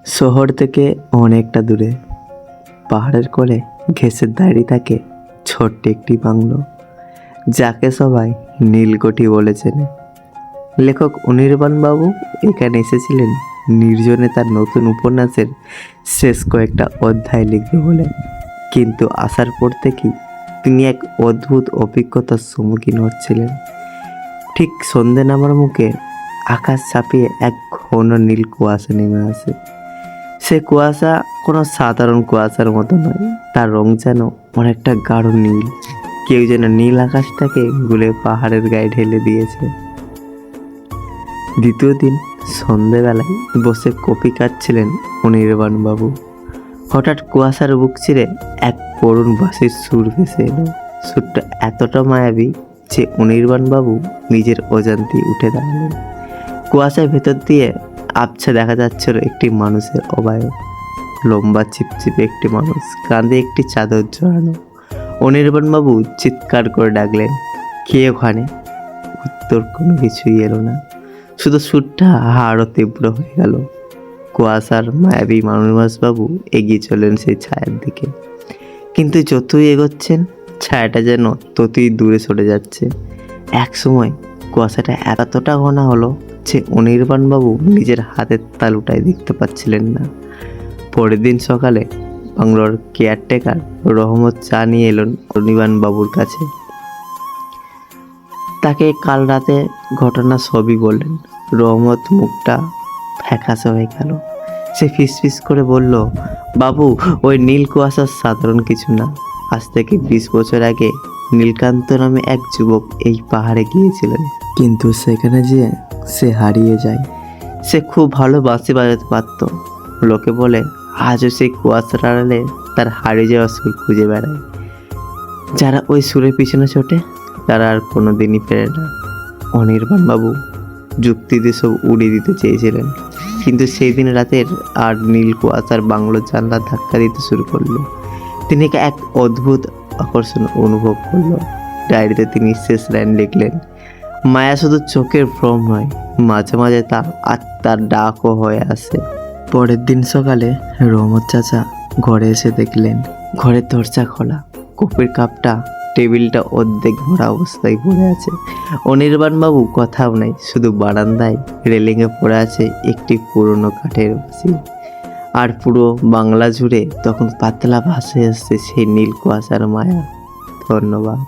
শহর থেকে অনেকটা দূরে পাহাড়ের কোলে ঘেঁষে দাঁড়িয়ে থাকে ছোট্ট একটি বাংলো, যাকে সবাই নীলকঠি বলে চেনে। লেখক অনির্বাণ বাবু এখানে এসেছিলেন নির্জনে তার নতুন উপন্যাসের শেষ কয়েকটা অধ্যায় লিখবে বলে। কিন্তু আসার পর থেকেই তিনি এক অদ্ভুত অভিজ্ঞতার সম্মুখীন হচ্ছিলেন। ঠিক সন্ধে নামার মুখে আকাশ ছাপিয়ে এক ঘন নীল কুয়াশা নেমে আসে। সে কুয়াশা কোনো সাধারণ কুয়াশার মতো নয়, তার রং যেন অনেকটা গাঢ় নীল। কেউ যেন নীল আকাশটাকে গুলে পাহাড়ের গায়ে ঢেলে দিয়েছে। দ্বিতীয় দিন সন্ধেবেলায় বসে কফি খাচ্ছিলেন অনির্বাণ বাবু। হঠাৎ কুয়াশার বুক চিরে এক করুণ বাঁশির সুর ভেসে এলো। সুরটা এতটা মায়াবী যে অনির্বাণ বাবু নিজের অজান্তেই উঠে দাঁড়ালেন। কুয়াশার ভেতর দিয়ে আবছা দেখা যাচ্ছিল একটি মানুষের অবয়ব। লম্বা চিপচিপে একটি মানুষ, কাঁধে একটি চাদর জড়ানো। অনির্বাণ বাবু চিৎকার করে ডাকলেন, কে ওখানে? উত্তর কোনো কিছুই এলো না, শুধু সুরটা আরো তীব্র হয়ে গেল। কুয়াশার মায়াবী বাবু এগিয়ে চলেন সেই ছায়ার দিকে, কিন্তু যতই এগোচ্ছেন ছায়াটা যেন ততই দূরে সরে যাচ্ছে। এক সময় কুয়াশাটা এতটা ঘন হলো যে অনির্বাণ বাবু নিজের হাতের তালুটাই দেখতে পাচ্ছিলেন না। পরের দিন সকালে বাংলোর কেয়ারটেকার রহমত চা নিয়ে এলেন অনির্বাণ বাবুর কাছে। তাকে কাল রাতে ঘটনা সবই বললেন। রহমত মুখটা ফ্যাকাশে হয়ে গেল। সে ফিসফিস করে বলল, বাবু, ওই নীল কুয়াশা সাধারণ কিছু না। আজ থেকে 20 বছর আগে নীলকান্ত নামে এক যুবক এই পাহাড়ে গিয়েছিলেন, কিন্তু সেখানে যেয়ে সে হারিয়ে যায়। সে খুব ভালো বাঁশি বাজাতে পারত। লোকে বলে আজও সেই কুয়াশার আড়ালে তার হারিয়ে যাওয়া সুর খুঁজে বেড়ায়। যারা ওই সুরের পিছনে ছোটে তারা আর কোনো দিনই ফেরে না। অনির্বাণ বাবু যুক্তি দিয়ে সব উড়িয়ে দিতে চেয়েছিলেন, কিন্তু সেই দিন রাতের আর নীল কুয়াশার বাংলোর জানলা ধাক্কা দিতে শুরু করলো। তিনি এক অদ্ভুত আকর্ষণ অনুভব করলো। ডায়েরিতে তিনি শেষ লাইন লিখলেন, মায়া শুধু চোখের ভ্রম নয়, মাঝে মাঝে তা আত্মার ডাকও হয়ে আসে। পরের দিন সকালে রহমত চাচা ঘরে এসে দেখলেন ঘরের দরজা খোলা, কফির কাপটা টেবিলটা অর্ধেক ভরা অবস্থায় পড়ে আছে। অনির্বাণ বাবু কথাও নাই, শুধু বারান্দায় রেলিংয়ে পড়ে আছে একটি পুরনো কাঠের বাঁশি। আর পুরো বাংলা জুড়ে তখন পাতলা ভাসে আসছে সেই নীল কুয়াশার মায়া। ধন্যবাদ।